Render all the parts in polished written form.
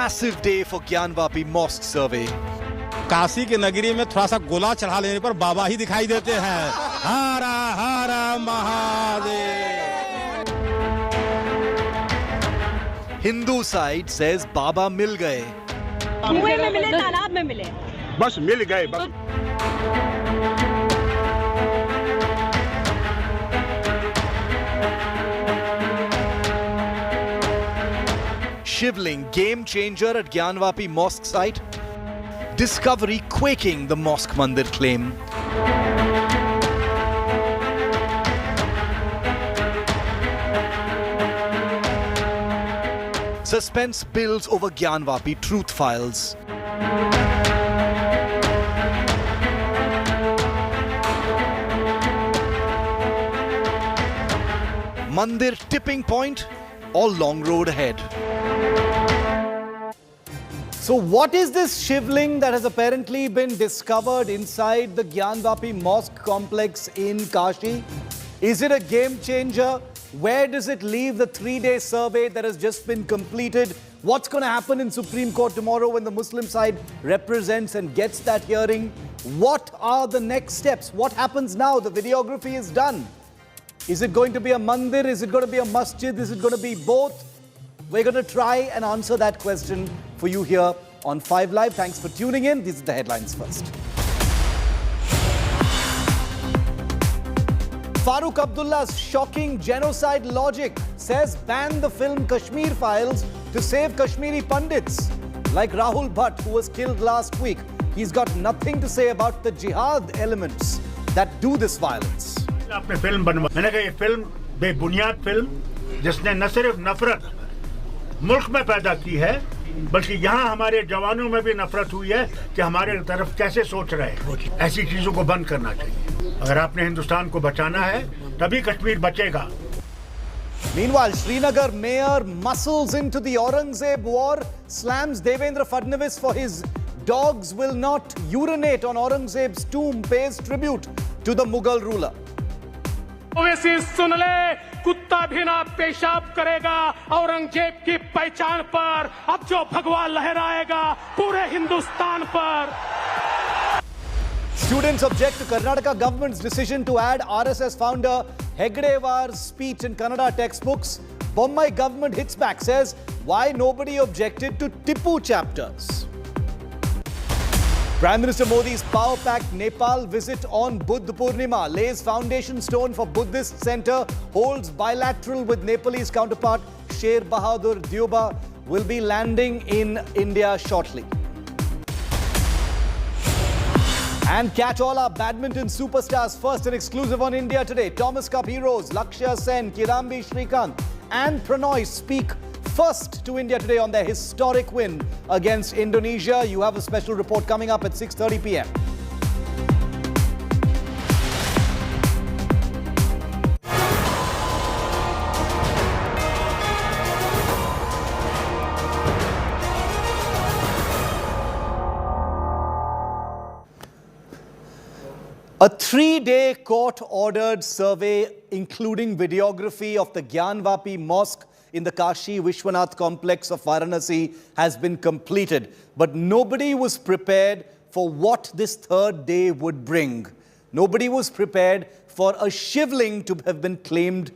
massive day for Gyanvapi Mosque survey. Kashi की नगरी में थोड़ा सा गोला चढ़ा लेने पर बाबा ही दिखाई देते हैं। हरा हरा Mahadev. Hindu side says Baba मिल गए। कुएं में मिले, तालाब में मिले, बस मिल गए बस। Shivling, game changer at Gyanvapi Mosque site. Discovery quaking the Mosque Mandir claim. Suspense builds over Gyanvapi truth files. Mandir tipping point or long road ahead. So what is this Shivling that has apparently been discovered inside the Gyanvapi Mosque complex in Kashi? Is it a game changer? Where does it leave the 3-day survey that has just been completed? What's going to happen in Supreme Court tomorrow when the Muslim side represents and gets that hearing? What are the next steps? What happens now? The videography is done. Is it going to be a mandir? Is it going to be a masjid? Is it going to be both? We're going to try and answer that question for you here on 5 Live. Thanks for tuning in. These are the headlines first. Farooq Abdullah's shocking genocide logic says ban the film Kashmir Files to save Kashmiri Pandits. Like Rahul Bhatt, who was killed last week, he's got nothing to say about the jihad elements that do this violence. आपने film बनवा, मैंने कहा ये film बेबुनियाद film जिसने न सिर्फ नफरत मुल्क में पैदा की है बल्कि यहाँ हमारे जवानों में भी नफरत हुई है कि हमारे तरफ कैसे सोच रहे हैं। ऐसी चीजों को बंद करना चाहिए। अगर आपने हिंदुस्तान को बचाना है तभी कश्मीर बचेगा। Meanwhile, Srinagar mayor muscles into the Aurangzeb war, slams Devendra Fadnavis for his dogs will not urinate on Aurangzeb's tomb, pays tribute to the Mughal ruler. Owaisi सुन ले, कुत्ता भी ना पेशाब करेगा औरंगजेब की पहचान पर। अब जो भगवा लहराएगा पूरे हिंदुस्तान पर। Students object to Karnataka government's decision to add RSS founder Hegdewar's speech in Kannada textbooks. Bombay government hits back, says why nobody objected to Tipu chapters. Prime Minister Modi's power-packed Nepal visit on Buddha Purnima lays foundation stone for Buddhist Centre, holds bilateral with Nepalese counterpart Sher Bahadur Deuba, will be landing in India shortly. And catch all our badminton superstars first and exclusive on India Today. Thomas Cup heroes Lakshya Sen, Kirambi Shrikant and Pranoy speak first to India Today on their historic win against Indonesia. You have a special report coming up at 6:30 p.m. A 3-day court-ordered survey, including videography of the Gyanvapi Mosque in the Kashi Vishwanath complex of Varanasi, has been completed. But nobody was prepared for what this 3rd day would bring. Nobody was prepared for a Shivling to have been claimed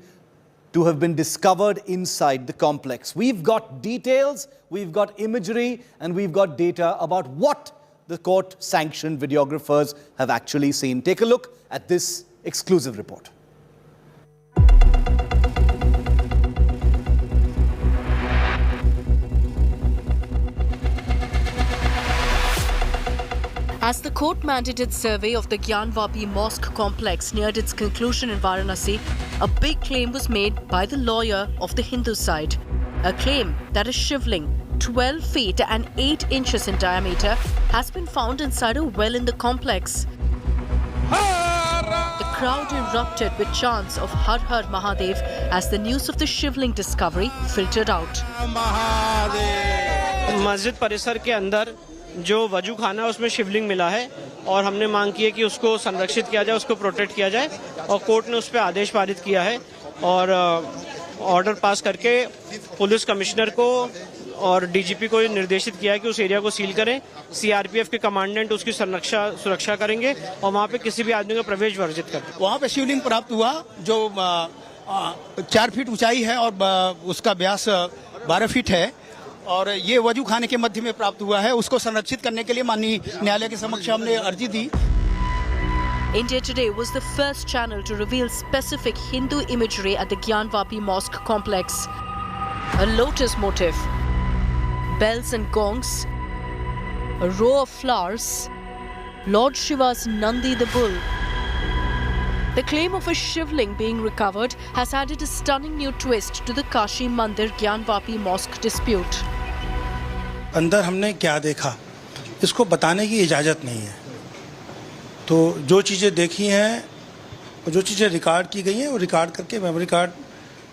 to have been discovered inside the complex. We've got details, we've got imagery, and we've got data about what the court-sanctioned videographers have actually seen. Take a look at this exclusive report. As the court-mandated survey of the Gyanvapi Mosque complex neared its conclusion in Varanasi, a big claim was made by the lawyer of the Hindu side. A claim that a Shivling, 12 feet and 8 inches in diameter, has been found inside a well in the complex. The crowd erupted with chants of Har Har Mahadev as the news of the Shivling discovery filtered out. मस्जिद परिसर के अंदर जो वजू खाना है उसमें शिवलिंग मिला है और हमने मांग की है कि उसको संरक्षित किया जाए, उसको प्रोटेक्ट किया जाए और कोर्ट ने उस पर आदेश पारित किया है और ऑर्डर पास करके पुलिस कमिश्नर को और डीजीपी को निर्देशित किया है कि उस एरिया को सील करें। सीआरपीएफ के कमांडेंट उसकी सुरक्षा करेंगे और वहाँ पे किसी भी आदमी का प्रवेश वर्जित करें। वहाँ पे शिवलिंग प्राप्त हुआ जो 4 फीट ऊंचाई है और उसका व्यास 12 फीट है और ये वजू खाने के मध्य में प्राप्त हुआ है। उसको संरक्षित करने के लिए माननीय न्यायालय के समक्ष हमने अर्जी दी। India Today was the first channel to reveal specific Hindu imagery at the Gyanvapi Mosque complex. A lotus motif, bells and gongs, a row of flowers, Lord Shiva's Nandi the bull. The claim of a Shivling being recovered has added a stunning new twist to the Kashi Mandir Gyanvapi Mosque dispute. अंदर हमने क्या देखा इसको बताने की इजाज़त नहीं है। तो जो चीज़ें देखी हैं और जो चीज़ें रिकॉर्ड की गई हैं वो रिकॉर्ड करके मेमोरी कार्ड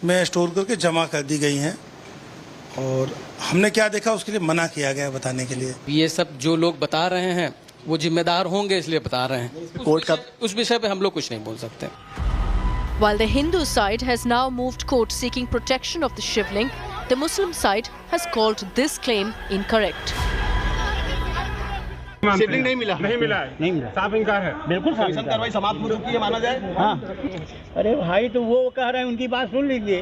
में स्टोर करके जमा कर दी गई हैं और हमने क्या देखा उसके लिए मना किया गया बताने के लिए। ये सब जो लोग बता रहे हैं वो जिम्मेदार होंगे इसलिए बता रहे हैं। कोर्ट का उस विषय पे हम लोग कुछ नहीं बोल सकते। While the Hindu side has now moved court seeking protection of the Shivling, the Muslim side has called this claim incorrect. शिवलिंग नहीं मिला नहीं मिला साफ इनकार है। बिल्कुल कार्रवाई समाप्त हो चुकी है माना जाए। हाँ अरे भाई तो वो कह रहे हैं उनकी बात सुन लीजिए,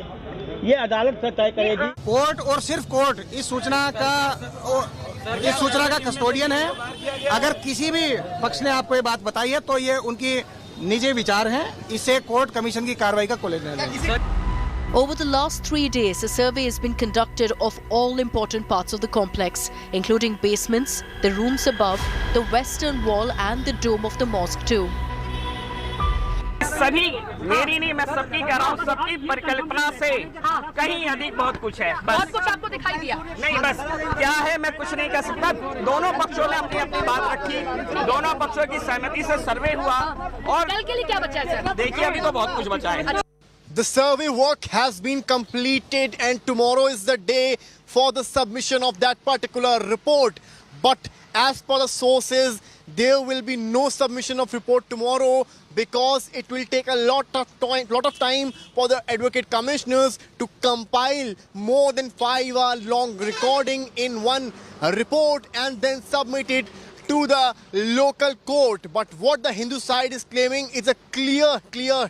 ये अदालत से तय करेगी। कोर्ट और सिर्फ कोर्ट इस सूचना का कस्टोडियन है। अगर किसी भी पक्ष ने आपको ये बात बताई है तो ये उनकी निजी विचार है। इससे कोर्ट कमीशन की कार्रवाई का कोलेज है। Over the last 3 days, a survey has been conducted of all important parts of the complex, including basements, the rooms above, the western wall and the dome of the mosque too. सभी मेरी नहीं, मैं सबकी कह रहा हूँ, सबकी परिकल्पना से कहीं अधिक बहुत कुछ है। बहुत कुछ आपको दिखाई दिया? नहीं, बस क्या है मैं कुछ नहीं कह सकता। दोनों पक्षों ने अपनी अपनी बात रखी, दोनों पक्षों की सहमति से सर्वे हुआ और कल के लिए क्या बचा है सर? देखिए अभी तो बहुत कुछ बचा है। The survey work has been completed and tomorrow is the day for the submission of that particular report. But as per the sources, there will be no submission of report tomorrow because it will take a lot of time for the advocate commissioners to compile more than 5-hour long recording in one report and then submit it to the local court. But what the Hindu side is claiming is a clear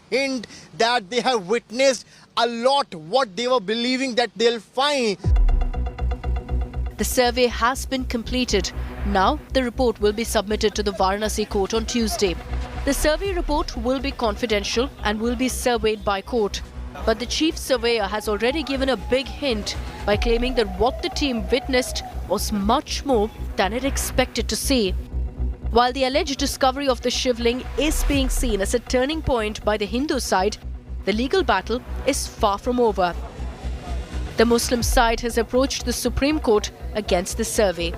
hint that they have witnessed a lot what they were believing that they'll find. The survey has been completed. Now the report will be submitted to the Varanasi court on Tuesday. The survey report will be confidential and will be surveyed by court. But the chief surveyor has already given a big hint by claiming that what the team witnessed was much more than it expected to see. While the alleged discovery of the Shivling is being seen as a turning point by the Hindu side, the legal battle is far from over. The Muslim side has approached the Supreme Court against the survey.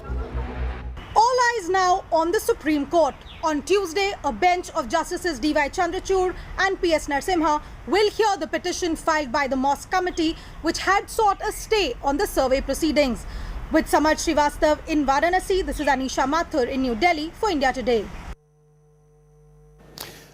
All eyes now on the Supreme Court. On Tuesday, a bench of Justices D.Y. Chandrachud and P.S. Narasimha will hear the petition filed by the Mosque Committee, which had sought a stay on the survey proceedings. With Samar Srivastav in Varanasi, this is Anisha Mathur in New Delhi for India Today.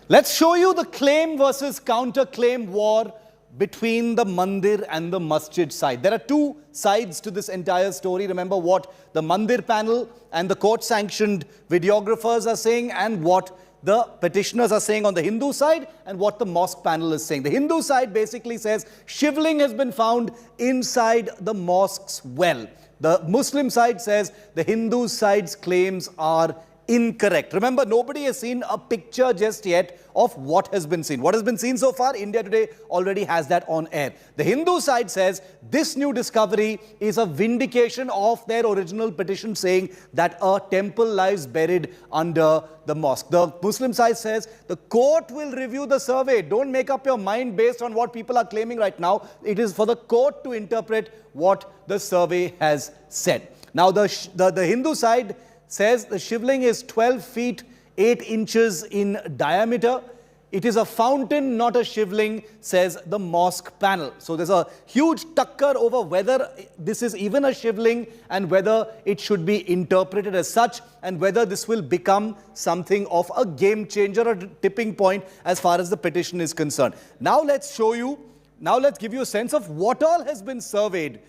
Let's show you the claim versus counter-claim war between the Mandir and the Masjid side. There are two sides to this entire story. Remember what the Mandir panel and the court-sanctioned videographers are saying and what the petitioners are saying on the Hindu side and what the mosque panel is saying. The Hindu side basically says Shivling has been found inside the mosque's well. The Muslim side says the Hindu side's claims are incorrect. Remember, nobody has seen a picture just yet of what has been seen. What has been seen so far, India Today already has that on air. The Hindu side says this new discovery is a vindication of their original petition saying that a temple lies buried under the mosque. The Muslim side says the court will review the survey. Don't make up your mind based on what people are claiming right now. It is for the court to interpret what the survey has said. Now, the Hindu side says the Shivling is 12 feet 8 inches in diameter. It is a fountain, not a Shivling, says the mosque panel. So there's a huge tucker over whether this is even a Shivling and whether it should be interpreted as such and whether this will become something of a game changer or tipping point as far as the petition is concerned. Now let's show you, now let's give you a sense of what all has been surveyed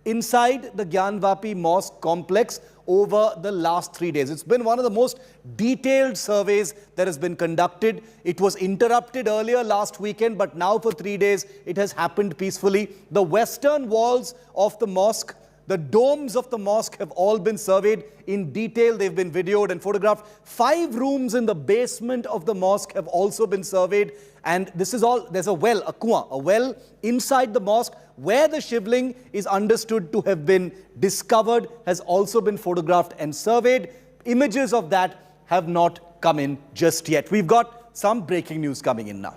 inside the Gyanvapi Mosque complex over the last 3 days. It's been one of the most detailed surveys that has been conducted. It was interrupted earlier last weekend, but now for 3 days it has happened peacefully. The western walls of the mosque, the domes of the mosque have all been surveyed in detail. They've been videoed and photographed. 5 rooms in the basement of the mosque have also been surveyed. And this is all, there's a well, a kuan, a well inside the mosque where the Shivling is understood to have been discovered, has also been photographed and surveyed. Images of that have not come in just yet. We've got some breaking news coming in now.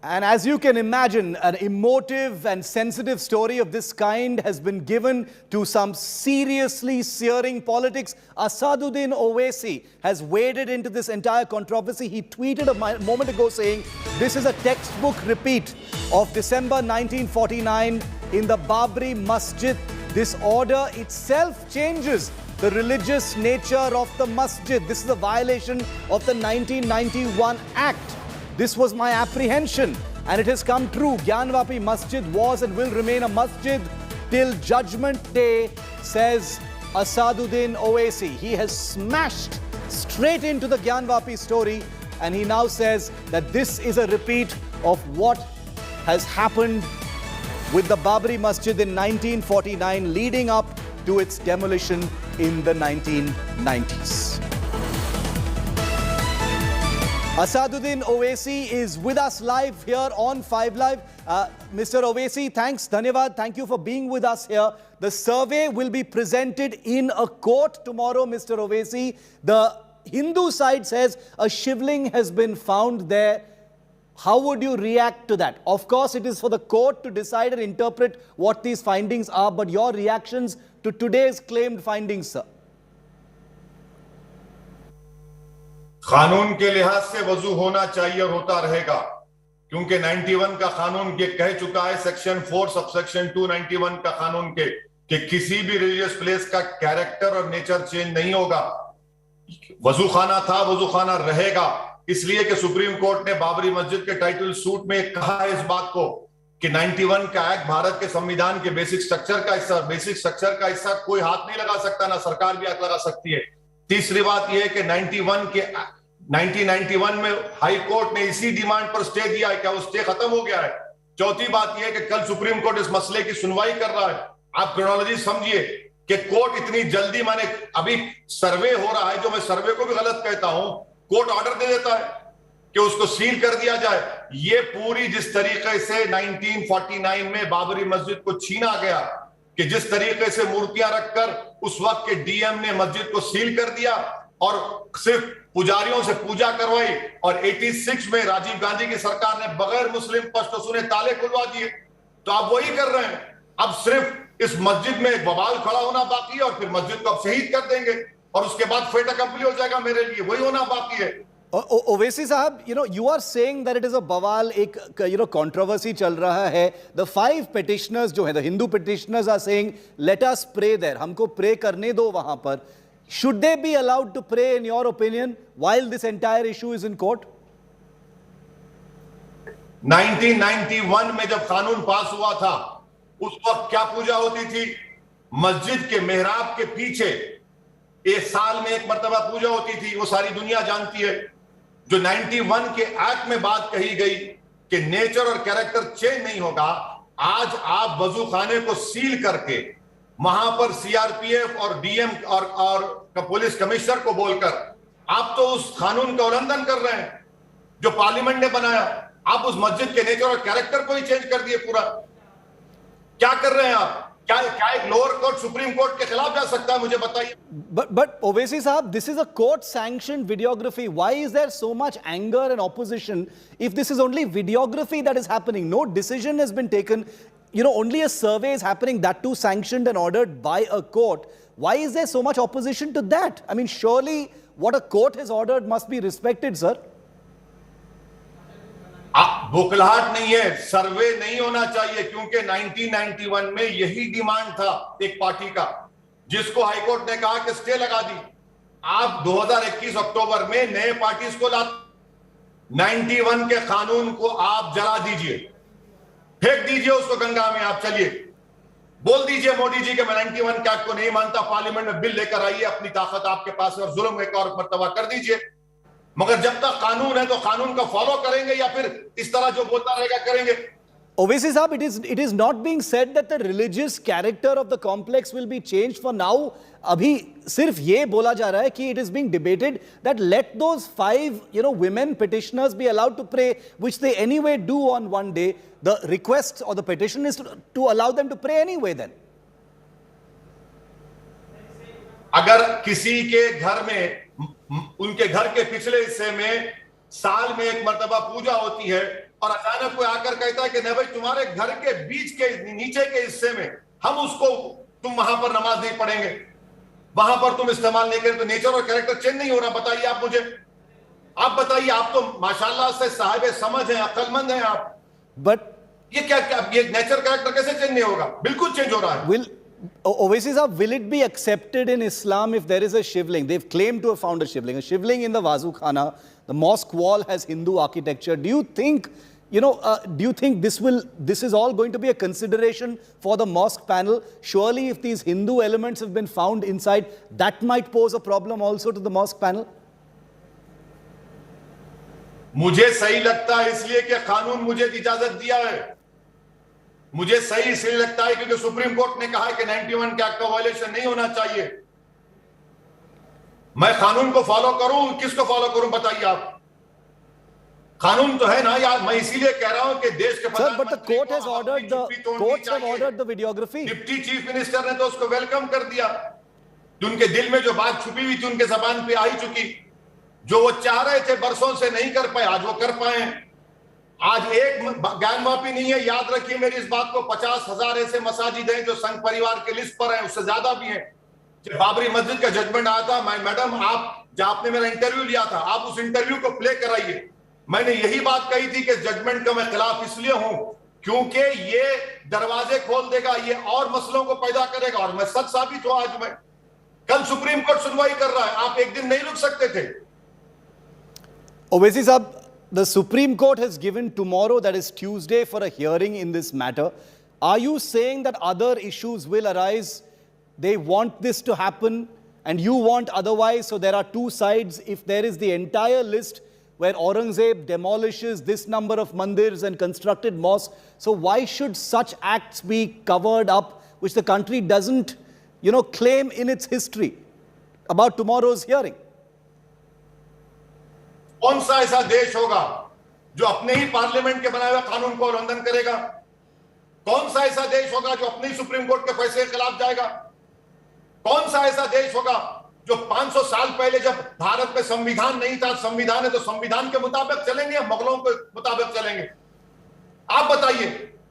And as you can imagine, an emotive and sensitive story of this kind has been given to some seriously searing politics. Asaduddin Owaisi has waded into this entire controversy. He tweeted a moment ago saying, this is a textbook repeat of December 1949 in the Babri Masjid. This order itself changes the religious nature of the masjid. This is a violation of the 1991 Act. This was my apprehension, and it has come true. Gyanvapi Masjid was and will remain a masjid till Judgment Day, says Asaduddin Owaisi. He has smashed straight into the Gyanvapi story, and he now says that this is a repeat of what has happened with the Babri Masjid in 1949, leading up to its demolition in the 1990s. Asaduddin Owaisi is with us live here on 5 Live. Mr. Owaisi, thanks, dhanyavad. Thank you for being with us here. The survey will be presented in a court tomorrow, Mr. Owaisi. The Hindu side says a Shivling has been found there. How would you react to that? Of course, it is for the court to decide and interpret what these findings are, but your reactions to today's claimed findings, sir? कानून के लिहाज से वजू होना चाहिए और होता रहेगा, क्योंकि 91 का कानून ये कह चुका है, सेक्शन 4 सबसेक्शन 291 का कानून के, कि किसी भी रिलीजियस प्लेस का कैरेक्टर और नेचर चेंज नहीं होगा। वजू खाना था, वजू खाना रहेगा, इसलिए कि सुप्रीम कोर्ट ने बाबरी मस्जिद के टाइटल सूट में कहा है इस बात को कि 91 का एक्ट भारत के संविधान के बेसिक स्ट्रक्चर का हिस्सा, बेसिक स्ट्रक्चर का हिस्सा कोई हाथ नहीं लगा सकता, ना सरकार भी हाथ लगा सकती है। तीसरी बात यह है कि 1991 में हाई कोर्ट ने इसी डिमांड पर स्टे दिया है, क्या वो स्टे खत्म हो गया है? चौथी बात यह है कि कल सुप्रीम कोर्ट इस मसले की सुनवाई कर रहा है। आप क्रोनोलॉजी समझिए कि कोर्ट इतनी जल्दी, माने अभी सर्वे हो रहा है, जो मैं सर्वे को भी गलत कहता हूं, कोर्ट ऑर्डर दे देता है कि उसको सील कर दिया जाए। ये पूरी जिस तरीके से 1949 में बाबरी मस्जिद को छीना गया, कि जिस तरीके से मूर्तियां रखकर उस वक्त के डीएम ने मस्जिद को सील कर दिया और सिर्फ पुजारियों से पूजा करवाई, और 86 में राजीव गांधी की सरकार ने बगैर मुस्लिम पश्तो सुने ताले खुलवा दिए। तो आप वही कर रहे हैं। अब सिर्फ इस मस्जिद में एक बवाल खड़ा होना बाकी है, और फिर मस्जिद को अब शहीद कर देंगे और उसके बाद फेटा कंप्लीट हो जाएगा मेरे लिए, वही होना बाकी है। Owaisi साहब, you are saying that it is a bawal, एक controversy चल रहा है. The 5 petitioners जो है, the Hindu petitioners are saying, let us pray there. हमको pray करने दो वहां पर. Should they be allowed to pray, in your opinion, while this entire issue is in court? 1991 में जब कानून पास हुआ था, उस वक्त क्या पूजा होती थी? मस्जिद के मेहराब के पीछे एक साल में एक मर्तबा पूजा होती थी, वो सारी दुनिया जानती है। जो 91 के एक्ट में बात कही गई कि नेचर और कैरेक्टर चेंज नहीं होगा, आज आप वजू खाने को सील करके वहां पर सीआरपीएफ और डीएम और पुलिस कमिश्नर को बोलकर आप तो उस कानून का उल्लंघन कर रहे हैं जो पार्लियामेंट ने बनाया। आप उस मस्जिद के नेचर और कैरेक्टर को ही चेंज कर दिए पूरा। क्या कर रहे हैं आप? क्या एक लोअर कोर्ट सुप्रीम कोर्ट के खिलाफ जा सकता है? मुझे बताइए। But Owaisi साहब, this is a court-sanctioned videography. Why is there so much anger and opposition if this is only videography that is happening? No decision has been taken. Only a survey is happening, that too sanctioned and ordered by a court. Why is there so much opposition to that? I mean, surely what a court has ordered must be respected, sir. बुकलाहट नहीं है, सर्वे नहीं होना चाहिए, क्योंकि 1991 में यही demand था एक पार्टी का, जिसको हाईकोर्ट ने कहा कि स्टे लगा दी। आप 2021 अक्टूबर में नए पार्टीज को लाते 91 के कानून को आप जला दीजिए, फेंक दीजिए उसको गंगा में। आप चलिए बोल दीजिए मोदी जी के मैं 91 के एक्ट को नहीं मानता, पार्लियामेंट में बिल लेकर आइए, अपनी ताकत आपके पास है और जुल्म एक और मर्तबा कर दीजिए। मगर जब तक कानून है तो कानून को फॉलो करेंगे या फिर इस तरह जो बोलता रहेगा करेंगे। Owaisi Saab, it is not being said that the religious character of the complex will be changed for now. अभी सिर्फ ये बोला जा रहा है कि it is being debated that let those 5 women petitioners be allowed to pray, which they anyway do on one day. The request or the petition is to allow them to pray anyway then. अगर किसी के घर में, उनके घर के पिछले हिस्से में साल में एक मर्तबा पूजा होती है और अचानक कोई आकर कहता है कि नहीं भाई तुम्हारे घर के बीच के नीचे के हिस्से में हम उसको, तुम वहां पर नमाज नहीं पढ़ेंगे, वहां पर तुम इस्तेमाल नहीं करें, तो नेचर और कैरेक्टर चेंज नहीं हो रहा? बताइए आप मुझे, आप बताइए। आप तो माशाल्लाह से साहिब समझ हैं, अक्लमंद हैं आप, बट ये क्या ये नेचर कैरेक्टर कैसे चेंज नहीं होगा? बिल्कुल चेंज हो रहा है। Owaisi Saab, will it be accepted in Islam if there is a Shivling? They've claimed to have found a Shivling. A Shivling in the Wazu Khana. The mosque wall has Hindu architecture. Do you think, this is all going to be a consideration for the mosque panel? Surely if these Hindu elements have been found inside, that might pose a problem also to the mosque panel? मुझे सही लगता है इसलिए कि कानून मुझे इजाजत दिया है। मुझे सही इसलिए लगता है क्योंकि सुप्रीम कोर्ट ने कहा है कि 91 के एक्ट का वायलेशन नहीं होना चाहिए। मैं कानून को फॉलो करूं, किसको फॉलो करूं बताइए आप? कानून तो है ना यार। मैं इसीलिए कह रहा हूं कि देश के प्रधानमंत्री court has ordered the videography. Deputy chief minister ने तो उसको वेलकम कर दिया। उनके दिल में जो बात छुपी हुई थी उनके जबान पे आ ही चुकी। जो वो चाह रहे थे बरसों से नहीं कर पाए, आज वो कर पाए। आज एक ज्ञानवापी नहीं है, याद रखिए मेरी इस बात को। 50,000 ऐसे मसाजिद हैं जो संघ परिवार के लिस्ट पर हैं, उससे ज्यादा भी हैं। जब बाबरी मस्जिद का जजमेंट आया था, मैडम आप जब आपने मेरा इंटरव्यू लिया था, आप उस इंटरव्यू को प्ले कराइए। मैंने यही बात कही थी कि जजमेंट का मैं खिलाफ इसलिए हूं क्योंकि ये दरवाजे खोल देगा, ये और मसलों को पैदा करेगा। और मैं सच साबित हुआ आज। मैं कल सुप्रीम कोर्ट सुनवाई कर रहा है, आप एक दिन नहीं रुक सकते थे। Owaisi Saab, the Supreme Court has given tomorrow, that is Tuesday, for a hearing in this matter. Are you saying that other issues will arise? They want this to happen and you want otherwise, so there are two sides. If there is the entire list where Aurangzeb demolishes this number of mandirs and constructed mosques, so why should such acts be covered up, which the country doesn't, claim in its history about tomorrow's hearing? कौन सा ऐसा देश होगा जो अपने ही parliament के बनाए हुए कानून को उल्लंघन करेगा? कौन सा ऐसा देश होगा जो अपने ही सुप्रीम कोर्ट के फैसले के खिलाफ जाएगा? कौन सा ऐसा देश होगा जो 500 साल पहले जब भारत में संविधान नहीं था, संविधान है तो संविधान के मुताबिक चलेंगे या मुगलों के मुताबिक चलेंगे? आप बताइए।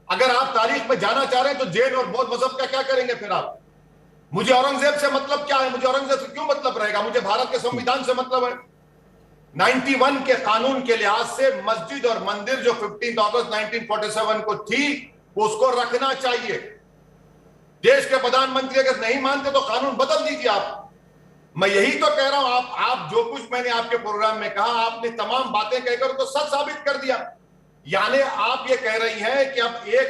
अगर आप तारीख में जाना चाह रहे हैं तो जैन और बौद्ध मजहब का क्या करेंगे फिर आप? मुझे औरंगजेब से मतलब क्या है? मुझे औरंगजेब से क्यों मतलब रहेगा? मुझे भारत के संविधान से मतलब है। 91 के कानून के लिहाज से मस्जिद और मंदिर जो 15 अगस्त 1947 को थी, उसको रखना चाहिए। देश के प्रधानमंत्री अगर नहीं मानते तो कानून बदल दीजिए आप। मैं यही तो कह रहा हूं। आप जो कुछ मैंने आपके प्रोग्राम में कहा, आपने तमाम बातें कहकर तो सच साबित कर दिया। यानी आप ये कह रही हैं कि अब एक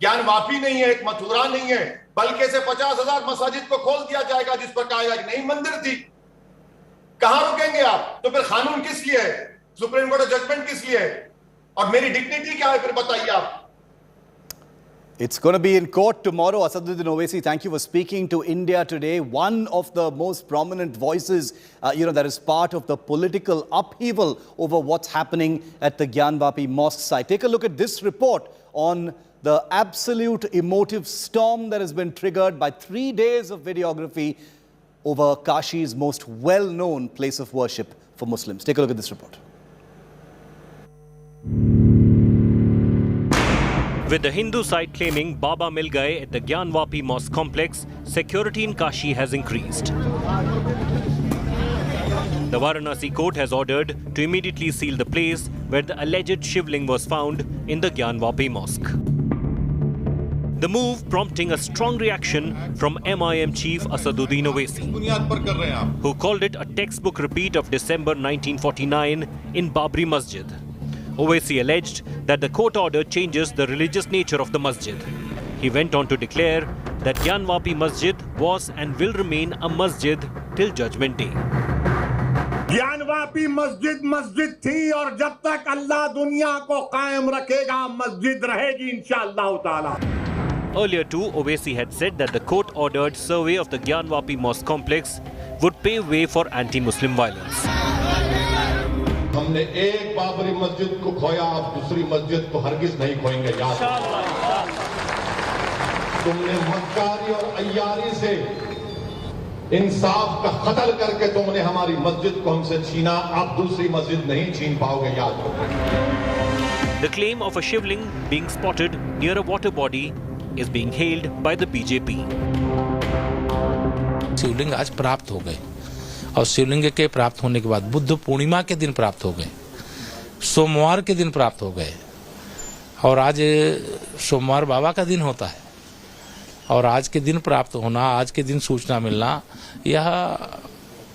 ज्ञानवापी नहीं है, एक मथुरा नहीं है, बल्कि से 50,000 मसाजिद को खोल दिया जाएगा जिस पर कहा जाएगा नहीं मंदिर थी। कहां रुकेंगे आप? तो फिर कानून किस लिए है? सुप्रीम कोर्ट जजमेंट किस लिए है? और मेरी डिग्निटी क्या है फिर बताइए आप? It's going to be in court tomorrow. Asaduddin Owaisi, thank you for speaking to India Today. One of the most prominent voices, that is part of the political upheaval over what's happening at the Gyanvapi Mosque site. Take a look at this report on the absolute emotive storm that has been triggered by 3 days of videography over Kashi's most well-known place of worship for Muslims. Take a look at this report. With the Hindu side claiming Baba Mil Gaye at the Gyanvapi Mosque complex, security in Kashi has increased. The Varanasi court has ordered to immediately seal the place where the alleged Shivling was found in the Gyanvapi Mosque. The move prompting a strong reaction from MIM chief Asaduddin Owaisi, who called it a textbook repeat of December 1949 in Babri Masjid. Owaisi alleged that the court order changes the religious nature of the masjid. He went on to declare that Gyanvapi Masjid was and will remain a masjid till Judgment Day. Gyanvapi मस्जिद मस्जिद थी और जब तक अल्लाह दुनिया को कायम रखेगा मस्जिद रहेगी इंशाअल्लाह ताला. Earlier too, Owaisi had said that the court-ordered survey of the Gyanvapi Mosque complex would pave way for anti-Muslim violence. हमने एक बाबरी मस्जिद को खोया, अब दूसरी मस्जिद को हरगिज नहीं खोएंगे. याद तुमने मक्कारी और अय्यारी से इंसाफ का कत्ल करके तुमने हमारी मस्जिद को हमसे छीना, अब दूसरी मस्जिद नहीं छीन पाओगे. याद रखो. The claim of a Shivling being spotted near a water body is being hailed by the BJP. शिवलिंग आज प्राप्त हो गए और शिवलिंग के प्राप्त होने के बाद बुद्ध पूर्णिमा के दिन प्राप्त हो गए, सोमवार के दिन प्राप्त हो गए और आज सोमवार बाबा का दिन होता है और आज के दिन प्राप्त होना, आज के दिन सूचना मिलना, यह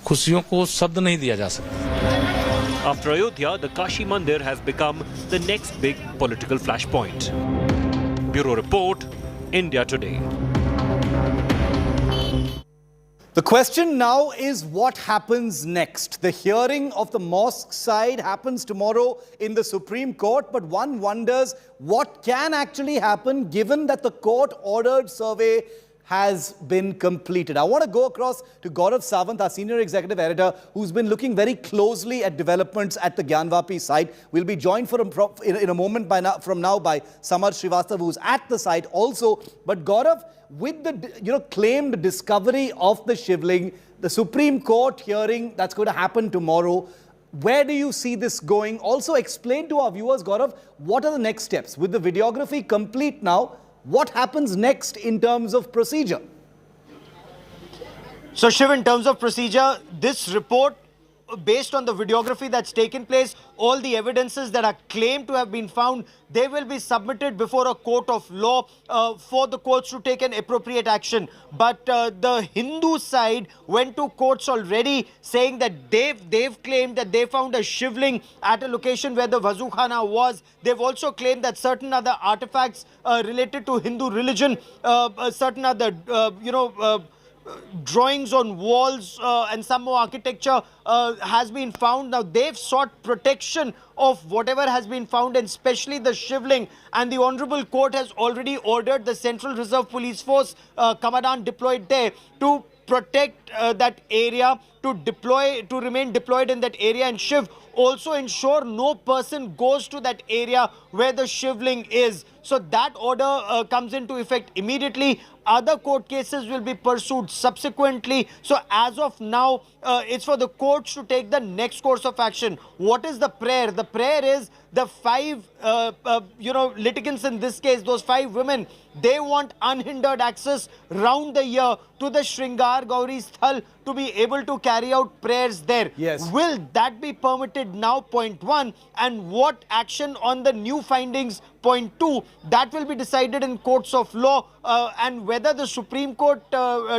खुशियों को शब्द नहीं दिया जा सकता. After Ayodhya, the Kashi Mandir has become the next big political flashpoint. Bureau Report, India Today. The question now is what happens next. The hearing of the mosque side happens tomorrow in the Supreme Court, but one wonders what can actually happen given that the court-ordered survey has been completed. I want to go across to Gaurav Sawant, our senior executive editor, who's been looking very closely at developments at the Gyanvapi site. We'll be joined in a moment from now by Samar Srivastava, who's at the site also. But Gaurav, with the claimed discovery of the Shivling, the Supreme Court hearing that's going to happen tomorrow, where do you see this going? Also explain to our viewers, Gaurav, what are the next steps? With the videography complete now, what happens next in terms of procedure? So Shiv, in terms of procedure, this report, based on the videography that's taken place, all the evidences that are claimed to have been found, they will be submitted before a court of law for the courts to take an appropriate action. But the Hindu side went to courts already saying that they've claimed that they found a Shivling at a location where the Wazukhana was. They've also claimed that certain other artifacts related to Hindu religion, certain other, drawings on walls and some more architecture has been found. Now they've sought protection of whatever has been found, and especially the Shivling, and the Honourable Court has already ordered the Central Reserve Police Force Commandant deployed there to protect that area, to remain deployed in that area, and Shiv also ensure no person goes to that area where the Shivling is. So that order comes into effect immediately. Other court cases will be pursued subsequently. So as of now, it's for the courts to take the next course of action. What is the prayer? The prayer is the five, litigants in this case, those 5 women, they want unhindered access round the year to the Shringar Gauri Sthal to be able to carry out prayers there. Yes. Will that be permitted now? Point 1. And what action on the new findings? Point 2. That will be decided in courts of law, and whether the Supreme Court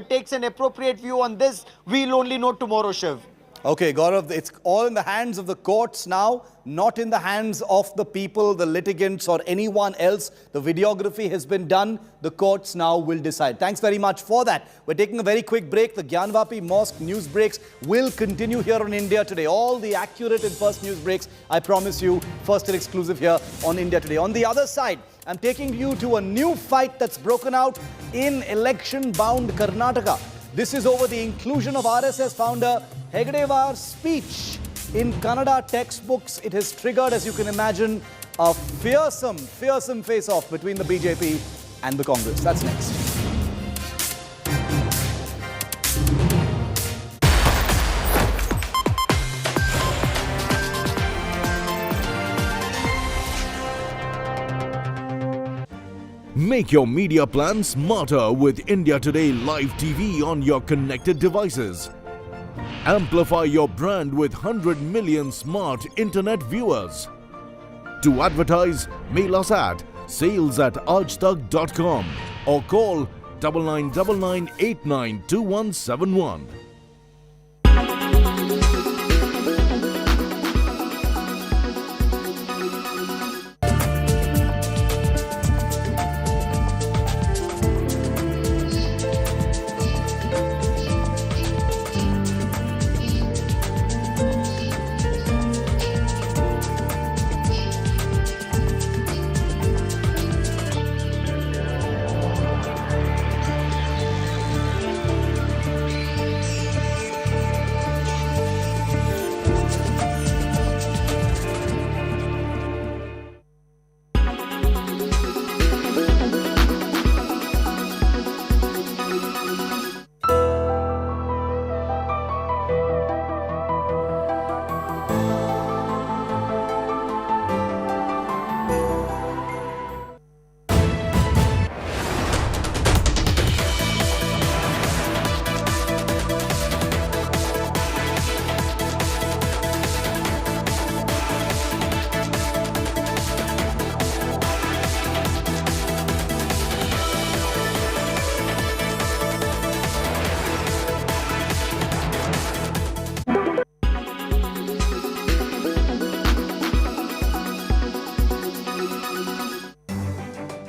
takes an appropriate view on this, we'll only know tomorrow, Shiv. Okay, Gaurav, it's all in the hands of the courts now, not in the hands of the people, the litigants or anyone else. The videography has been done. The courts now will decide. Thanks very much for that. We're taking a very quick break. The Gyanvapi Mosque news breaks will continue here on India Today. All the accurate and first news breaks, I promise you, first and exclusive here on India Today. On the other side, I'm taking you to a new fight that's broken out in election-bound Karnataka. This is over the inclusion of RSS founder Hegdewar's speech in Kannada textbooks. It has triggered, as you can imagine, a fearsome face-off between the BJP and the Congress. That's next. Make your media plan smarter with India Today Live TV on your connected devices. Amplify your brand with 100 million smart internet viewers. To advertise, mail us at sales@aajtak.com. or call 9999892171.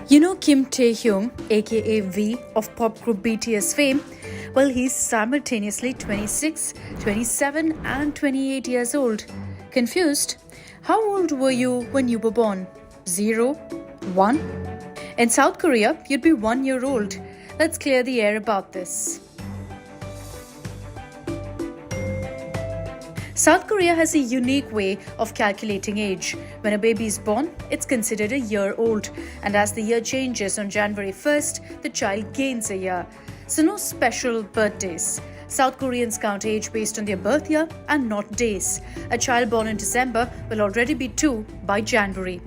You know Kim Tae-hyung, aka V of pop group BTS fame? Well, he's simultaneously 26, 27 and 28 years old. Confused? How old were you when you were born? 0? 1? In South Korea, you'd be 1 year old. Let's clear the air about this. South Korea has a unique way of calculating age. When a baby is born, it's considered a year old. And as the year changes on January 1st, the child gains a year. So no special birthdays. South Koreans count age based on their birth year and not days. A child born in December will already be 2 by January.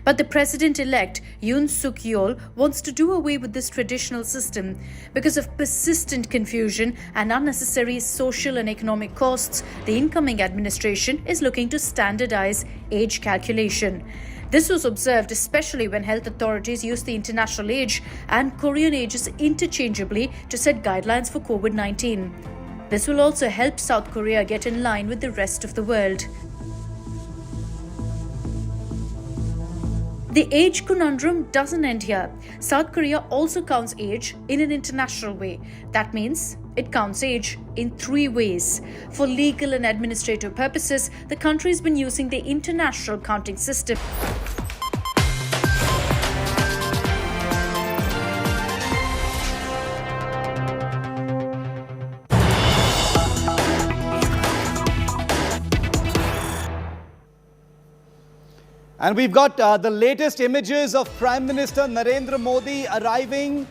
But the president-elect Yoon Suk-yeol wants to do away with this traditional system. Because of persistent confusion and unnecessary social and economic costs, the incoming administration is looking to standardize age calculation. This was observed especially when health authorities use the international age and Korean ages interchangeably to set guidelines for COVID-19. This will also help South Korea get in line with the rest of the world. The age conundrum doesn't end here. South Korea also counts age in an international way. That means it counts age in 3 ways. For legal and administrative purposes, the country's been using the international counting system. And we've got the latest images of Prime Minister Narendra Modi arriving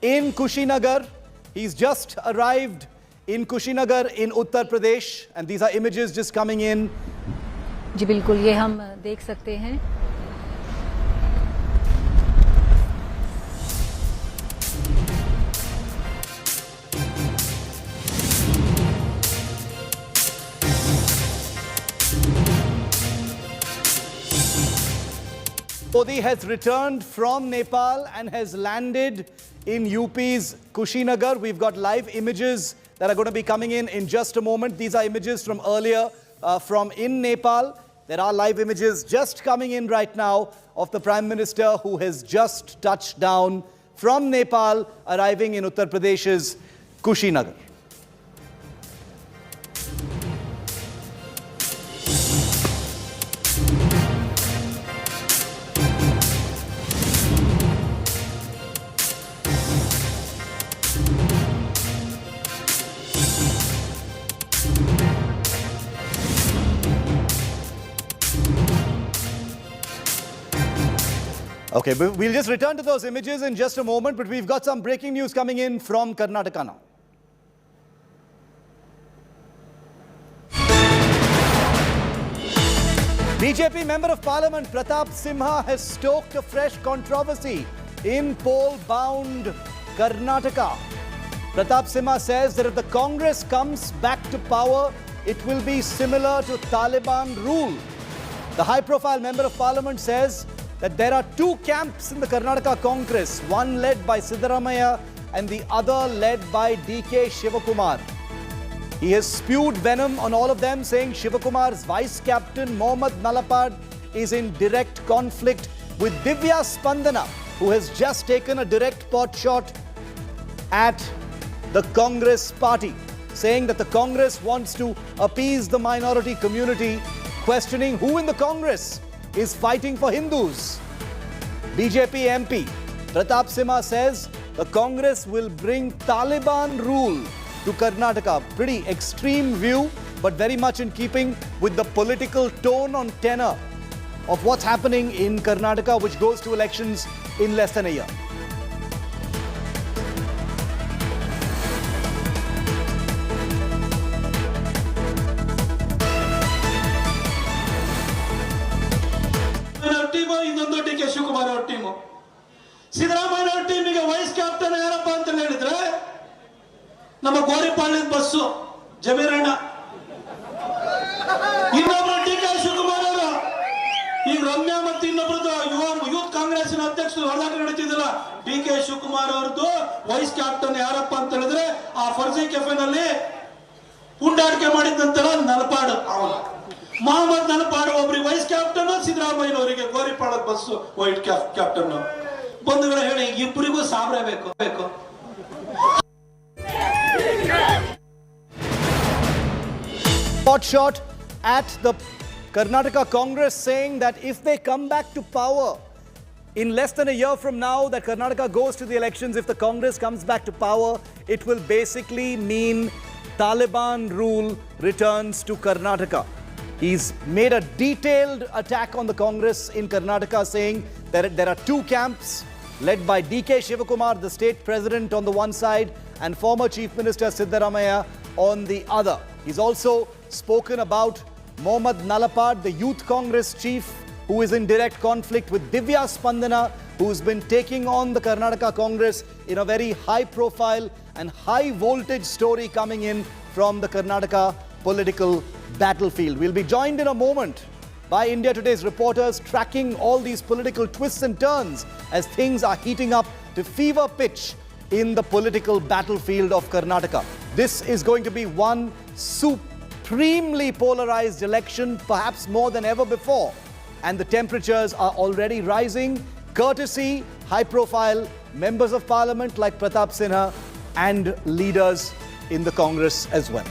in Kushinagar. He's just arrived in Kushinagar in Uttar Pradesh. And these are images just coming in. जी बिल्कुल, ये हम देख सकते हैं. Modi has returned from Nepal and has landed in UP's Kushinagar. We've got live images that are going to be coming in just a moment. These are images from earlier from in Nepal. There are live images just coming in right now of the Prime Minister who has just touched down from Nepal, arriving in Uttar Pradesh's Kushinagar. Okay, we'll just return to those images in just a moment, but we've got some breaking news coming in from Karnataka now. BJP Member of Parliament Pratap Simha has stoked a fresh controversy in poll-bound Karnataka. Pratap Simha says that if the Congress comes back to power, it will be similar to Taliban rule. The high-profile Member of Parliament says that there are two camps in the Karnataka Congress, one led by Siddaramaiah and the other led by DK Shivakumar. He has spewed venom on all of them, saying Shivakumar's vice captain Mohammad Nalapad is in direct conflict with Divya Spandana, who has just taken a direct pot shot at the Congress party, saying that the Congress wants to appease the minority community, questioning who in the Congress is fighting for Hindus. BJP MP Pratap Simha says the Congress will bring Taliban rule to Karnataka. Pretty extreme view, but very much in keeping with the political tone on tenor of what's happening in Karnataka, which goes to elections in less than a year. ಇನ್ನೊಂದು DK Shivakumar ಅವರ team. Siddaramaiah ಅವರ ಟೀಮಿಗೆ vice captain ಯಾರಪ್ಪ ಅಂತ ಹೇಳಿದ್ರೆ ನಮ್ಮ ಗೋರಿಪಾಳ್ಯದ bus ಜಮೀರಣ್ಣ. ಇನ್ನೊಬ್ರು DK Shivakumar ಅವರು ಈಗ ರಮ್ಯಾ ಮತ್ತು ಇನ್ನೊಬ್ರದ್ದು ಯೂತ್ ಕಾಂಗ್ರೆಸ್ನ ಅಧ್ಯಕ್ಷರು ಹೊರದಾಟ ನಡೀತಿದ್ದಿಲ್ಲ. DK ಶಿವಕುಮಾರ್ ಅವರದ್ದು ವೈಸ್ ಕ್ಯಾಪ್ಟನ್ ಯಾರಪ್ಪ ಅಂತ ಹೇಳಿದ್ರೆ ಆ ಫರ್ಜಿ ಕೆಫೆನಲ್ಲಿ ಪುಂಡಾಟಿಕೆ ಮಾಡಿದ ನಂತರ ನಲಪಾಡು ಅವನು ಮೊಹಮ್ಮದ್ ನಲಪಾಡು ಒಬ್ಬರಿಗೆ ವೈಸ್ ಕ್ಯಾಪ್ಟನ್, ಸಿದ್ದರಾಮಯ್ಯನವರಿಗೆ ಗೋರಿಪಾಳದ ಬಸ್ಸು ವೈಟ್ ಕ್ಯಾಪ್ಟನ್. ಬಂಧುಗಳು ಹೇಳಿ, ಇಬ್ಬರಿಗೂ ಸಾಬ್ರೆ ಬೇಕು. Pot shot at the Karnataka Congress, saying that if they come back to power in less than a year from now, that Karnataka goes to the elections, if the Congress comes back to power, it will basically mean Taliban rule returns to Karnataka. He's made a detailed attack on the Congress in Karnataka, saying that there are two camps led by DK Shivakumar, the state president, on the one side, and former Chief Minister Siddaramaiah on the other. He's also spoken about Mohammad Nalapad, the Youth Congress chief, who is in direct conflict with Divya Spandana, who's been taking on the Karnataka Congress in a very high-profile and high-voltage story coming in from the Karnataka political battlefield. We'll be joined in a moment by India Today's reporters tracking all these political twists and turns as things are heating up to fever pitch in the political battlefield of Karnataka. This is going to be one supremely polarized election, perhaps more than ever before. And the temperatures are already rising, courtesy high-profile members of parliament like Pratap Sinha and leaders in the Congress as well.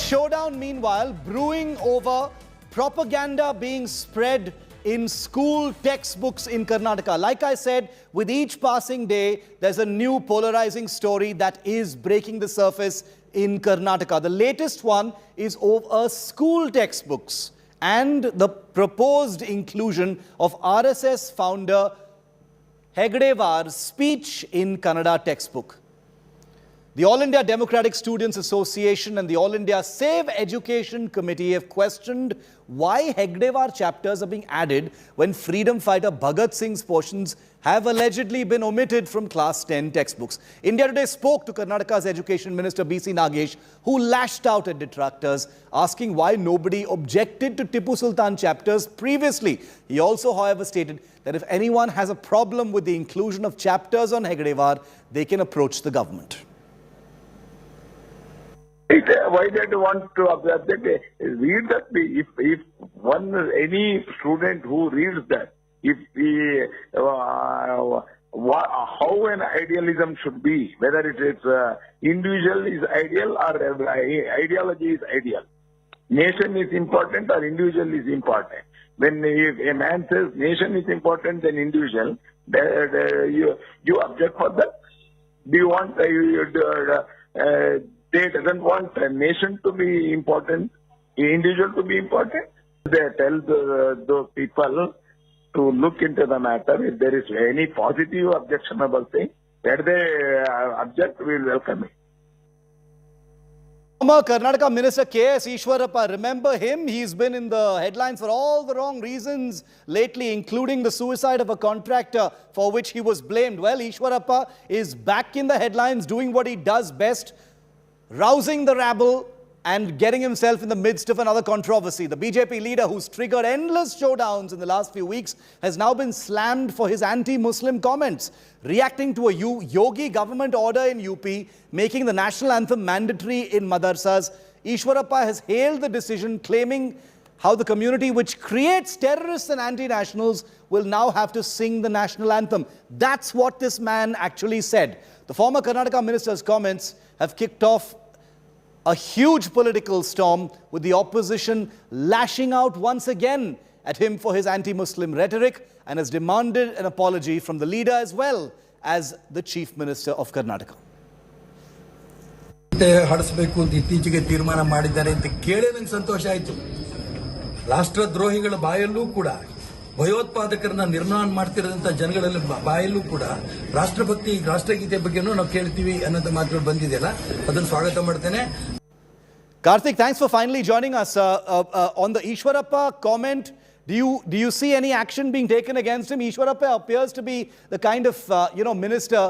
Showdown, meanwhile, brewing over propaganda being spread in school textbooks in Karnataka. Like I said, with each passing day, there's a new polarizing story that is breaking the surface in Karnataka. The latest one is over school textbooks and the proposed inclusion of RSS founder Hegdewar's speech in Kannada textbook. The All India Democratic Students Association and the All India Save Education Committee have questioned why Hegdewar chapters are being added when freedom fighter Bhagat Singh's portions have allegedly been omitted from class 10 textbooks. India Today spoke to Karnataka's Education Minister BC Nagesh, who lashed out at detractors, asking why nobody objected to Tipu Sultan chapters previously. He also, however, stated that if anyone has a problem with the inclusion of chapters on Hegdewar, they can approach the government. Why they want to object? Read that. If any student who reads that, if he how an idealism should be, whether it is individual is ideal or ideology is ideal, nation is important or individual is important. When if a man says nation is important than individual, you object for that. Do you want they doesn't want a nation to be important, individual to be important. They tell the people to look into the matter. If there is any positive objectionable thing, that they object, we will welcome it. Former Karnataka Minister K.S. Ishwarappa, remember him? He's been in the headlines for all the wrong reasons lately, including the suicide of a contractor for which he was blamed. Well, Ishwarappa is back in the headlines doing what he does best, rousing the rabble and getting himself in the midst of another controversy. The BJP leader, who's triggered endless showdowns in the last few weeks, has now been slammed for his anti-Muslim comments, reacting to a Yogi government order in UP making the national anthem mandatory in madrasas. Ishwarappa has hailed the decision, claiming how the community which creates terrorists and anti-nationals will now have to sing the national anthem. That's what this man actually said. The former Karnataka minister's comments have kicked off a huge political storm, with the opposition lashing out once again at him for his anti-Muslim rhetoric, and has demanded an apology from the leader as well as the Chief Minister of Karnataka. ಹಡಿಸಬೇಕು ಅಂತ ಇತ್ತೀಚೆಗೆ ತೀರ್ಮಾನ ಮಾಡಿದ್ದಾರೆ ಅಂತ ಕೇಳಿ ನನಗೆ ಸಂತೋಷ ಆಯಿತು. ರಾಷ್ಟ್ರದ್ರೋಹಿಗಳ ಬಾಯಲ್ಲೂ ಕೂಡ, ಭಯೋತ್ಪಾದಕರನ್ನ ನಿರ್ಮಾಣ ಮಾಡ್ತಿರೋದಂತ ಜನಗಳಲ್ಲಿ ಬಾಯಲ್ಲೂ ಕೂಡ ರಾಷ್ಟ್ರಭಕ್ತಿ, ರಾಷ್ಟ್ರಗೀತೆ ಬಗ್ಗೆನೂ ನಾವು ಕೇಳ್ತೀವಿ ಅನ್ನೋಂಥ ಮಾತುಗಳು ಬಂದಿದೆಯಲ್ಲ, ಅದನ್ನು ಸ್ವಾಗತ ಮಾಡ್ತೇನೆ. Karthik, thanks for finally joining us. On the Ishwarappa comment, do you see any action being taken against him? Ishwarappa appears to be the kind of minister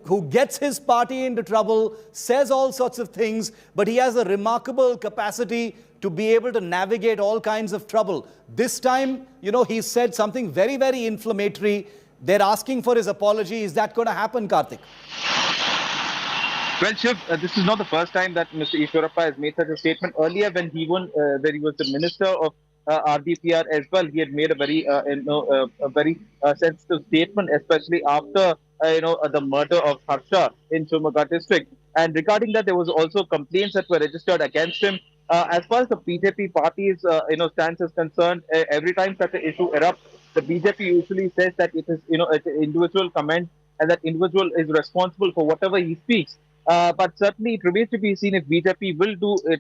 who gets his party into trouble, says all sorts of things, but he has a remarkable capacity to be able to navigate all kinds of trouble. This time, he said something very, very inflammatory. They're asking for his apology. Is that going to happen, Karthik? Well, Shiv, this is not the first time that Mr. Ishwarappa has made such a statement. Earlier, when he was the minister of RDPR as well, he had made a very, sensitive statement, especially after the murder of Harsha in Shimoga district. And regarding that, there was also complaints that were registered against him. As far as the BJP party's stance is concerned, every time such an issue erupts, the BJP usually says that it is an individual comment and that individual is responsible for whatever he speaks. But certainly it remains to be seen if BJP will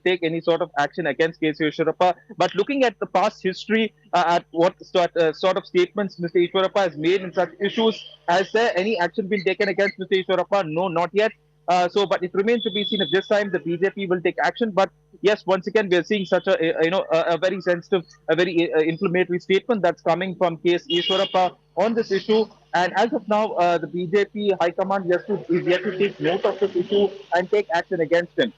take any sort of action against K.S. Ishwarappa. But looking at the past history, at what sort of statements Mr. Ishwarappa has made in such issues, has there any action been taken against Mr. Ishwarappa? No, not yet. But it remains to be seen if this time the BJP will take action. But yes, once again, we are seeing such a very sensitive, a very inflammatory statement that's coming from K.S. Ishwarappa on this issue. And as of now, the BJP High Command is yet to take note of this issue and take action against him.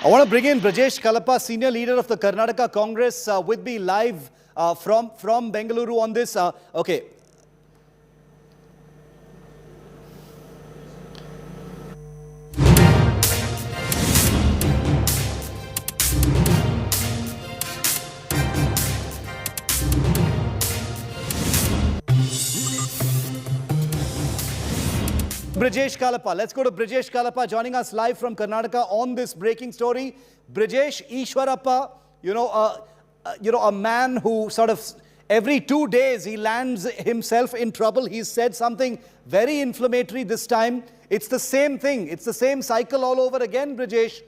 I want to bring in Brajesh Kalapa, senior leader of the Karnataka Congress, with me live from Bengaluru on this. Okay. Brajesh Kalapa. Let's go to Brajesh Kalapa joining us live from Karnataka on this breaking story. Brajesh, Ishwarappa, a man who sort of every 2 days he lands himself in trouble. He's said something very inflammatory this time. It's the same thing. It's the same cycle all over again, Brajesh.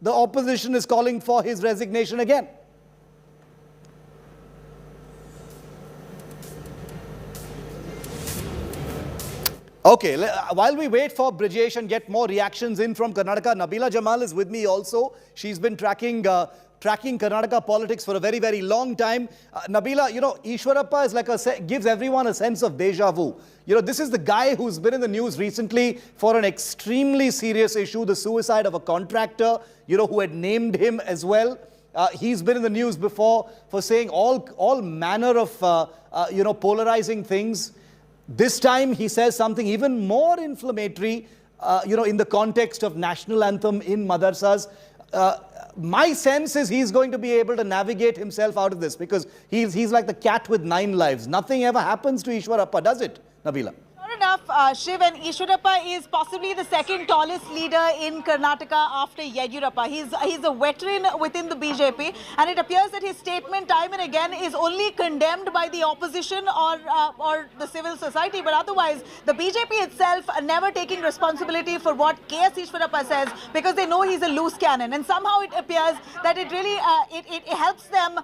The opposition is calling for his resignation again. Okay, while we wait for Brajesh and get more reactions in from Karnataka, Nabila Jamal is with me also. She's been tracking Karnataka politics for a very, very long time. Nabila, Ishwarappa is gives everyone a sense of deja vu. This is the guy who's been in the news recently for an extremely serious issue, the suicide of a contractor, who had named him as well. He's been in the news before for saying all manner of, polarizing things. This time he says something even more inflammatory, in the context of national anthem in madrasas. My sense is he's going to be able to navigate himself out of this because he's like the cat with 9 lives. Nothing ever happens to Ishwarappa, does it, Nabila? Sure enough, Shiv, and Ishwarappa is possibly the second tallest leader in Karnataka after Yediyurappa. He's a veteran within the BJP, and it appears that his statement time and again is only condemned by the opposition or the civil society, but otherwise the BJP itself never taking responsibility for what K.S. Ishwarappa says because they know he's a loose cannon, and somehow it appears that it really it helps them